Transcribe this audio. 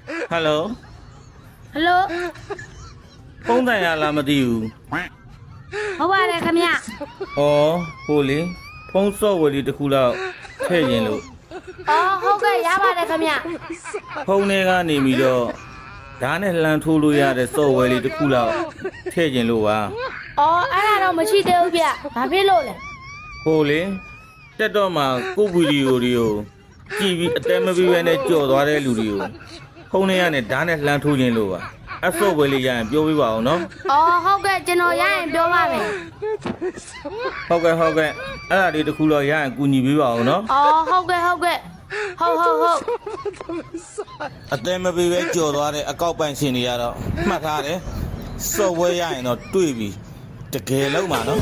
Hello ဟယ်လို ဖုန်းတိုင်ရလားမသိဘူး ဟုတ်ပါတယ်ခင်ဗျ ဩဟိုလေဖုန်းဆော့ဝယ်လေးတစ်ခုလောက်ထည့်ရင်လို့ အော်ဟုတ်ကဲ့ရပါတယ်ခင်ဗျ ဖုန်းထဲကနေပြီးတော့ဓာတ်နဲ့လှမ်းထိုးလို့ရတဲ့ဆော့ဝယ်လေးတစ်ခုလောက်ထည့်ရင်လို့ပါ အော်အဲ့ဒါတော့မရှိသေးဘူးဗျဘာဖြစ်လို့လဲ ဟိုလေတက်တော့မှကိုဗီဒီယိုတွေကိုကြည့်ပြီးအတဲမပြီးပဲနဲ့ကြော်သွားတဲ့လူတွေကိုဖုန်းထဲကနေဓာတ်နဲ့လှမ်းထိုးခြင်းလို့ပါအဆော့ဝယ်လေးရရင်ပြောပြပါအောင်နော် အော်ဟုတ်ကဲ့ကျွန်တော်ရရင်ပြောပါမယ် ဟုတ်ကဲ့အဲ့ဒါလေးတစ်ခုတော့ရရင်ကူညီပေးပါအောင်နော် အော်ဟုတ်ကဲ့ဟုတ်အတဲမပေးပဲကြော်သွားတဲ့အကောက်ပိုင်ရှင်တွေကတော့မှတ်ထားတယ်စော့ဝဲရရင်တော့တွေ့ပြီတကယ်လုံးပါနော်